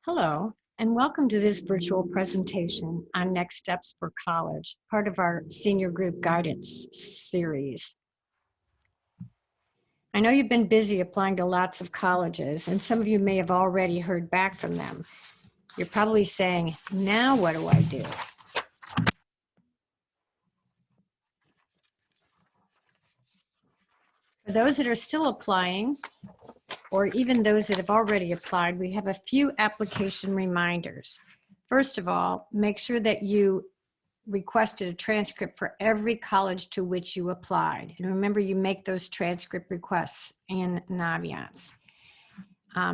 Hello, and welcome to this virtual presentation on Next Steps for College, part of our Senior Group Guidance series. I know you've been busy applying to lots of colleges, and some of you may have already heard back from them. You're probably saying, now what do I do? For those that are still applying, or even those that have already applied, we have a few application reminders. First of all, make sure that you requested a transcript for every college to which you applied. And remember, you make those transcript requests in Naviance.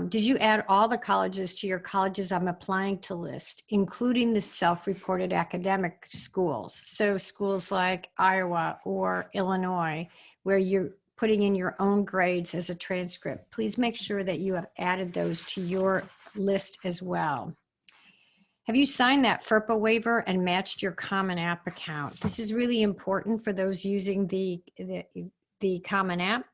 Did you add all the colleges to your colleges I'm applying to list, including the self-reported academic schools? So schools like Iowa or Illinois, where you're putting in your own grades as a transcript. Please make sure that you have added those to your list as well. Have you signed that FERPA waiver and matched your Common App account? This is really important for those using the Common App,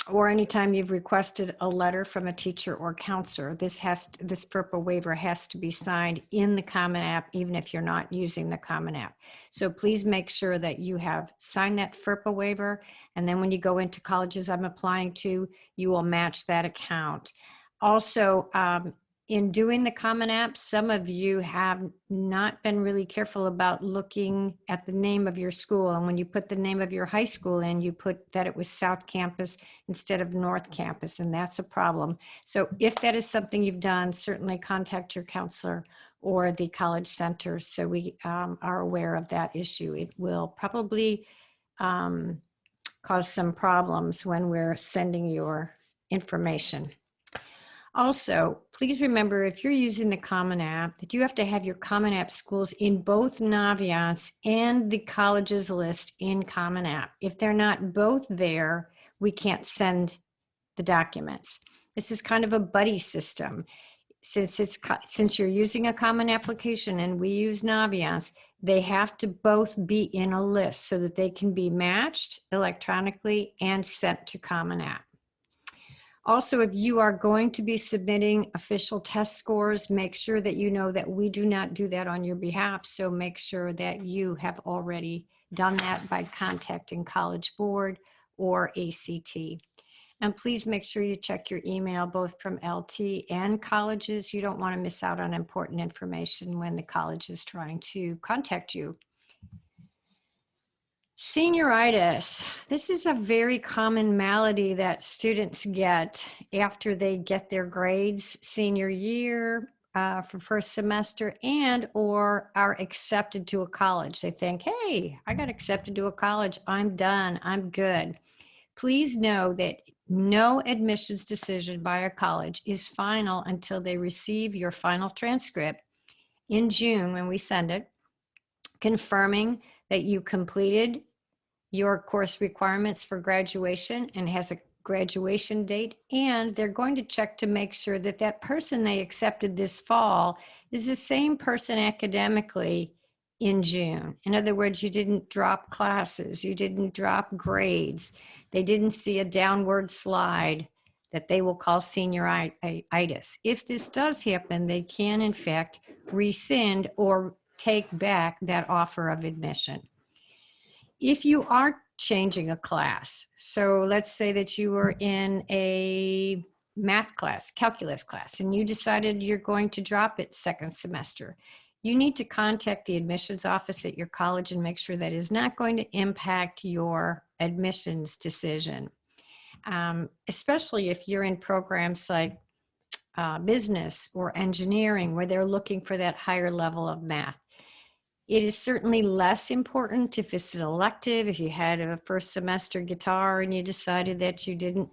or anytime you've requested a letter from a teacher or counselor. This FERPA waiver has to be signed in the Common App, even if you're not using the Common App. So please make sure that you have signed that FERPA waiver, and then when you go into colleges I'm applying to, you will match that account. Also, in doing the Common App, some of you have not been really careful about looking at the name of your school. And when you put the name of your high school in, you put that it was South Campus instead of North Campus, and that's a problem. So if that is something you've done, certainly contact your counselor or the college center so we are aware of that issue. It will probably cause some problems when we're sending your information. Also, please remember, if you're using the Common App, that you have to have your Common App schools in both Naviance and the colleges list in Common App. If they're not both there, we can't send the documents. This is kind of a buddy system. Since you're using a common application and we use Naviance, they have to both be in a list so that they can be matched electronically and sent to Common App. Also, if you are going to be submitting official test scores, make sure that you know that we do not do that on your behalf. So make sure that you have already done that by contacting College Board or ACT. And please make sure you check your email both from LT and colleges. You don't want to miss out on important information when the college is trying to contact you. Senioritis. This is a very common malady that students get after they get their grades senior year for first semester and or are accepted to a college. They think, hey, I got accepted to a college. I'm done. I'm good. Please know that no admissions decision by a college is final until they receive your final transcript in June when we send it, confirming that you completed your course requirements for graduation and has a graduation date, and they're going to check to make sure that that person they accepted this fall is the same person academically in June. In other words, you didn't drop classes, you didn't drop grades, they didn't see a downward slide that they will call senioritis. If this does happen, they can in fact rescind or take back that offer of admission. If you are changing a class, so let's say that you were in a math class, calculus class, and you decided you're going to drop it second semester, you need to contact the admissions office at your college and make sure that is not going to impact your admissions decision, especially if you're in programs like business or engineering where they're looking for that higher level of math. It is certainly less important if it's an elective, if you had a first semester guitar and you decided that you didn't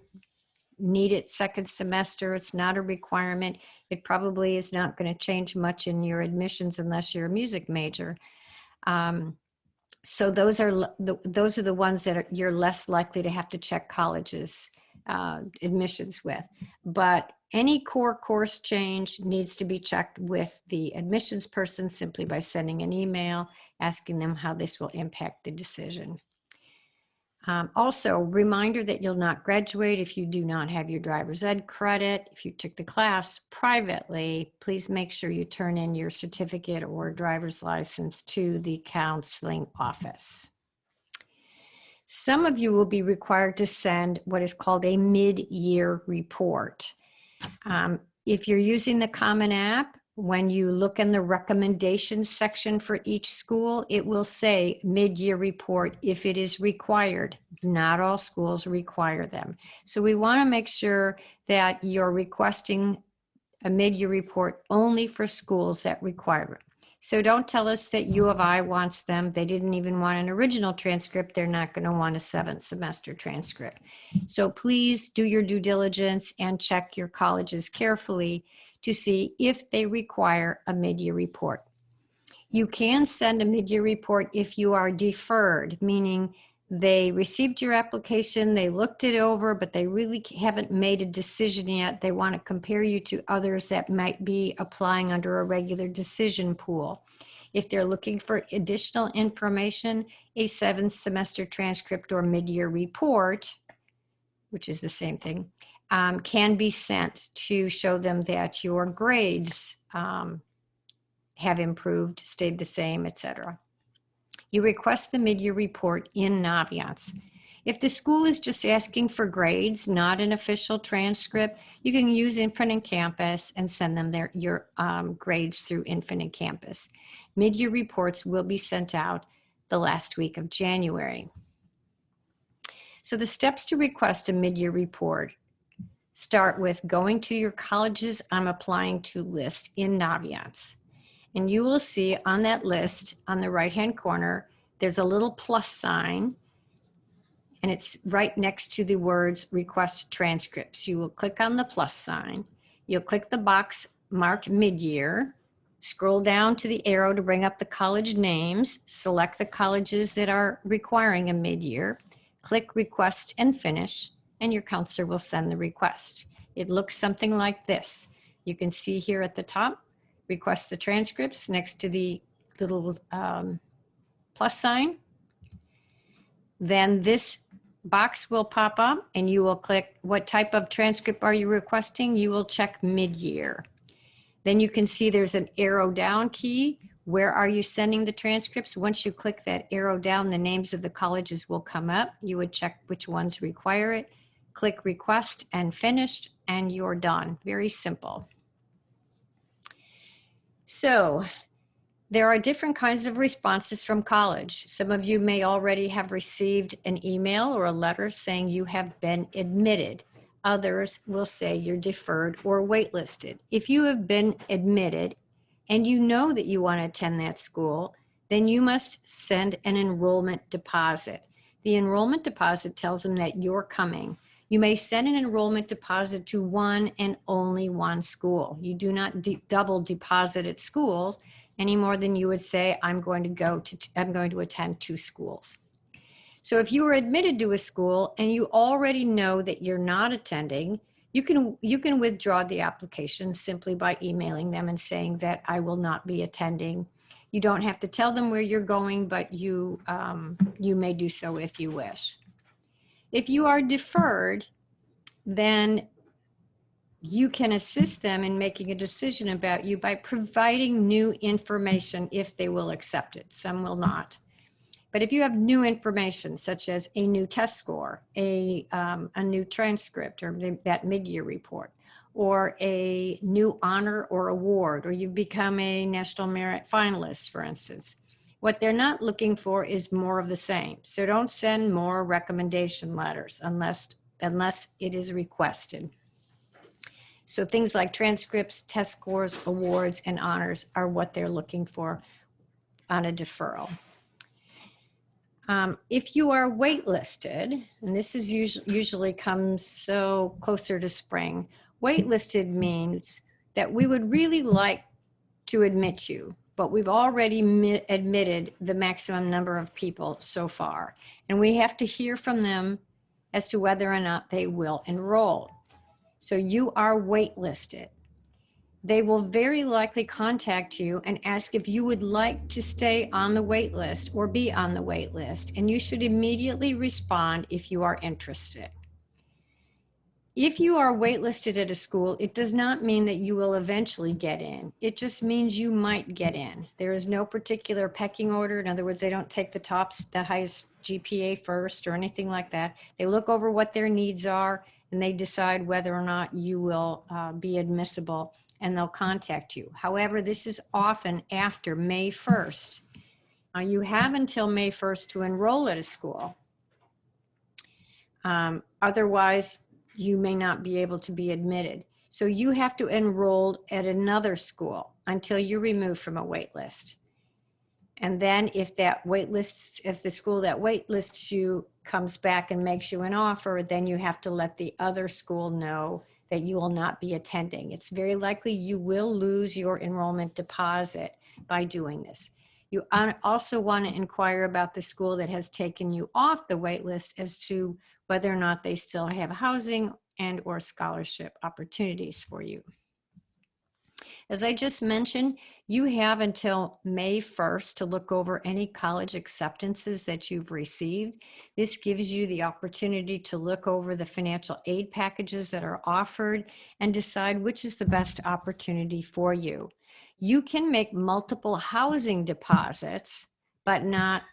need it second semester, it's not a requirement. It probably is not going to change much in your admissions unless you're a music major. So those are the ones that you're less likely to have to check colleges admissions with. But any core course change needs to be checked with the admissions person simply by sending an email asking them how this will impact the decision. Also, reminder that you'll not graduate if you do not have your driver's ed credit. If you took the class privately, please make sure you turn in your certificate or driver's license to the counseling office. Some of you will be required to send what is called a mid-year report. If you're using the Common App, when you look in the recommendations section for each school, it will say mid-year report if it is required. Not all schools require them. So we want to make sure that you're requesting a mid-year report only for schools that require it. So don't tell us that U of I wants them. They didn't even want an original transcript. They're not going to want a 7th semester transcript. So please do your due diligence and check your colleges carefully to see if they require a mid-year report. You can send a mid-year report if you are deferred, meaning they received your application, they looked it over, but they really haven't made a decision yet. They want to compare you to others that might be applying under a regular decision pool. If they're looking for additional information, a 7th semester transcript or mid-year report, which is the same thing, can be sent to show them that your grades have improved, stayed the same, etc. You request the mid-year report in Naviance. If the school is just asking for grades, not an official transcript, you can use Infinite Campus and send them your grades through Infinite Campus. Mid-year reports will be sent out the last week of January. So the steps to request a mid-year report start with going to your colleges I'm applying to list in Naviance. And you will see on that list on the right-hand corner, there's a little plus sign, and it's right next to the words request transcripts. You will click on the plus sign. You'll click the box marked mid-year, scroll down to the arrow to bring up the college names, select the colleges that are requiring a mid-year, click request and finish, and your counselor will send the request. It looks something like this. You can see here at the top, request the transcripts next to the little plus sign. Then this box will pop up and you will click what type of transcript are you requesting. You will check mid-year. Then you can see there's an arrow down key. Where are you sending the transcripts? Once you click that arrow down, the names of the colleges will come up. You would check which ones require it. Click request and finished, and you're done. Very simple. So there are different kinds of responses from college. Some of you may already have received an email or a letter saying you have been admitted. Others will say you're deferred or waitlisted. If you have been admitted and you know that you want to attend that school, then you must send an enrollment deposit. The enrollment deposit tells them that you're coming. You may send an enrollment deposit to one and only one school. You do not double deposit at schools any more than you would say, I'm going to attend 2 schools. So if you were admitted to a school and you already know that you're not attending, you can withdraw the application simply by emailing them and saying that I will not be attending. You don't have to tell them where you're going, but you may do so if you wish. If you are deferred, then you can assist them in making a decision about you by providing new information if they will accept it. Some will not. But if you have new information, such as a new test score, a new transcript, or that mid-year report, or a new honor or award, or you've become a National Merit finalist, for instance, what they're not looking for is more of the same. So don't send more recommendation letters unless it is requested. So things like transcripts, test scores, awards, and honors are what they're looking for on a deferral. If you are waitlisted, and this is usually comes so closer to spring, waitlisted means that we would really like to admit you, but we've already admitted the maximum number of people so far, and we have to hear from them as to whether or not they will enroll. So you are waitlisted. They will very likely contact you and ask if you would like to stay on the wait list or be on the wait list, and you should immediately respond if you are interested. If you are waitlisted at a school, it does not mean that you will eventually get in. It just means you might get in. There is no particular pecking order. In other words, they don't take the highest GPA first or anything like that. They look over what their needs are and they decide whether or not you will be admissible, and they'll contact you. However, this is often after May 1st. You have until May 1st to enroll at a school. Otherwise, you may not be able to be admitted. So you have to enroll at another school until you're removed from a wait list. And then if the school that waitlists you comes back and makes you an offer, then you have to let the other school know that you will not be attending. It's very likely you will lose your enrollment deposit by doing this. You also want to inquire about the school that has taken you off the wait list as to whether or not they still have housing and or scholarship opportunities for you. As I just mentioned, you have until May 1st to look over any college acceptances that you've received. This gives you the opportunity to look over the financial aid packages that are offered and decide which is the best opportunity for you. You can make multiple housing deposits, but not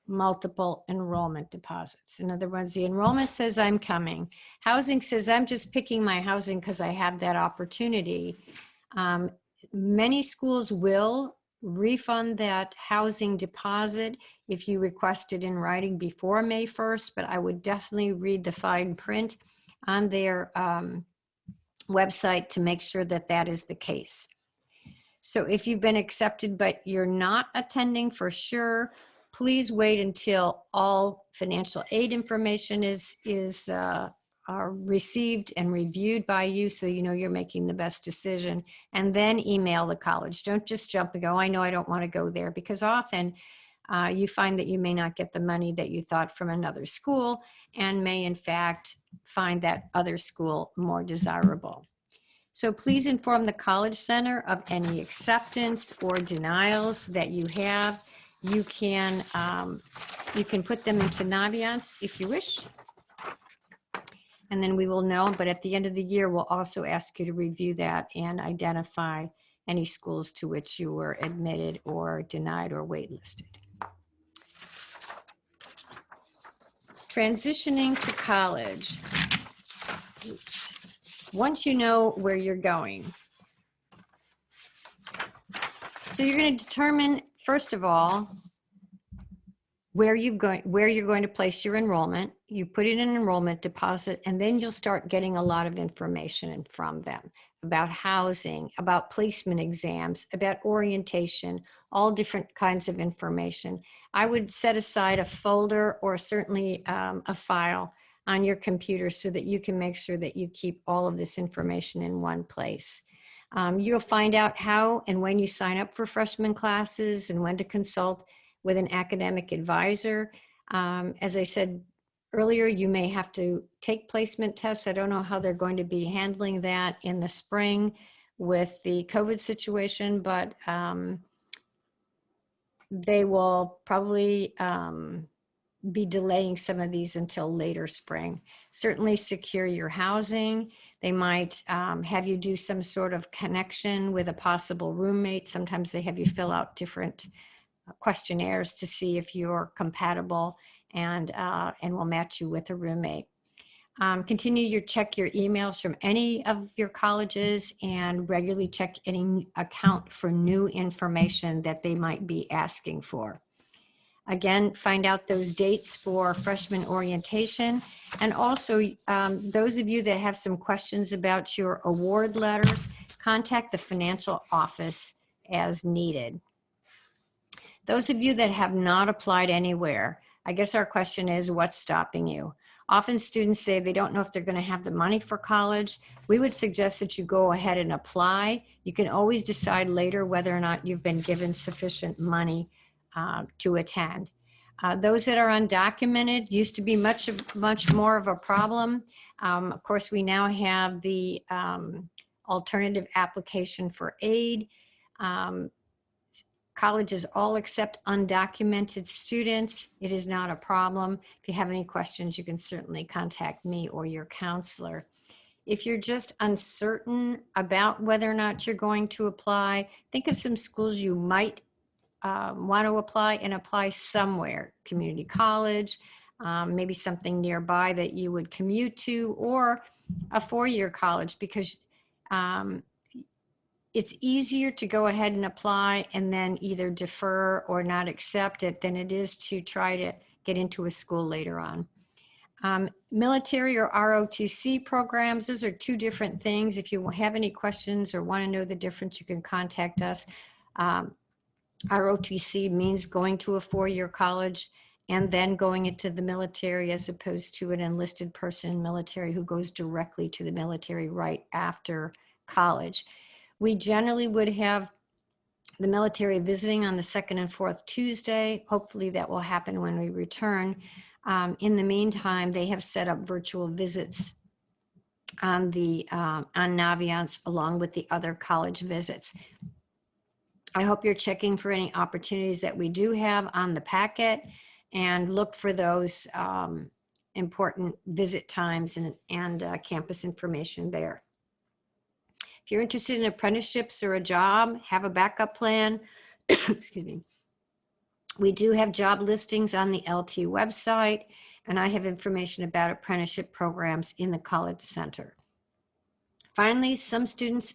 multiple enrollment deposits. In other words, the enrollment says I'm coming. Housing says I'm just picking my housing because I have that opportunity. Many schools will refund that housing deposit if you request it in writing before May 1st, but I would definitely read the fine print on their website to make sure that that is the case. So if you've been accepted but you're not attending for sure, please wait until all financial aid information is received and reviewed by you, so you know you're making the best decision, and then email the college. Don't just jump and go, I know I don't want to go there, because often you find that you may not get the money that you thought from another school and may in fact find that other school more desirable. So please inform the College Center of any acceptance or denials that you have. You can put them into Naviance if you wish, and then we will know. But at the end of the year, we'll also ask you to review that and identify any schools to which you were admitted or denied or waitlisted. Transitioning to college. Once you know where you're going, so you're going to determine, first of all, where you're going to place your enrollment. You put in an enrollment deposit, and then you'll start getting a lot of information from them about housing, about placement exams, about orientation, all different kinds of information. I would set aside a folder or certainly a file on your computer so that you can make sure that you keep all of this information in one place. You'll find out how and when you sign up for freshman classes and when to consult with an academic advisor. As I said earlier, you may have to take placement tests. I don't know how they're going to be handling that in the spring with the COVID situation, but they will probably be delaying some of these until later spring. Certainly secure your housing. They might have you do some sort of connection with a possible roommate. Sometimes they have you fill out different questionnaires to see if you're compatible and will match you with a roommate. Continue to check your emails from any of your colleges and regularly check any account for new information that they might be asking for. Again, find out those dates for freshman orientation. And also, those of you that have some questions about your award letters, contact the financial office as needed. Those of you that have not applied anywhere, I guess our question is, what's stopping you? Often students say they don't know if they're going to have the money for college. We would suggest that you go ahead and apply. You can always decide later whether or not you've been given sufficient money to attend. Those that are undocumented used to be much more of a problem. Of course, we now have the alternative application for aid. Colleges all accept undocumented students. It is not a problem. If you have any questions, you can certainly contact me or your counselor. If you're just uncertain about whether or not you're going to apply, think of some schools you might want to apply and apply somewhere. Community college, maybe something nearby that you would commute to, or a four-year college, because it's easier to go ahead and apply and then either defer or not accept it than it is to try to get into a school later on. Military or ROTC programs, those are two different things. If you have any questions or want to know the difference, you can contact us. ROTC means going to a four-year college and then going into the military, as opposed to an enlisted person in military who goes directly to the military right after college. We generally would have the military visiting on the second and fourth Tuesday. Hopefully that will happen when we return. In the meantime, they have set up virtual visits on Naviance along with the other college visits. I hope you're checking for any opportunities that we do have on the packet, and look for those important visit times and campus information there. If you're interested in apprenticeships or a job, have a backup plan. Excuse me. We do have job listings on the LT website, and I have information about apprenticeship programs in the College Center. Finally, some students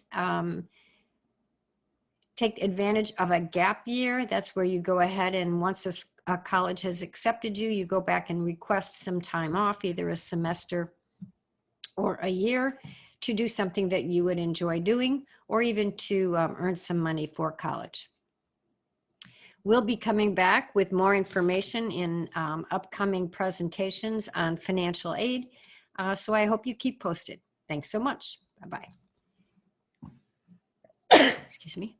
take advantage of a gap year. That's where you go ahead and once a college has accepted you, you go back and request some time off, either a semester or a year, to do something that you would enjoy doing, or even to earn some money for college. We'll be coming back with more information in upcoming presentations on financial aid. So I hope you keep posted. Thanks so much. Bye-bye. Excuse me.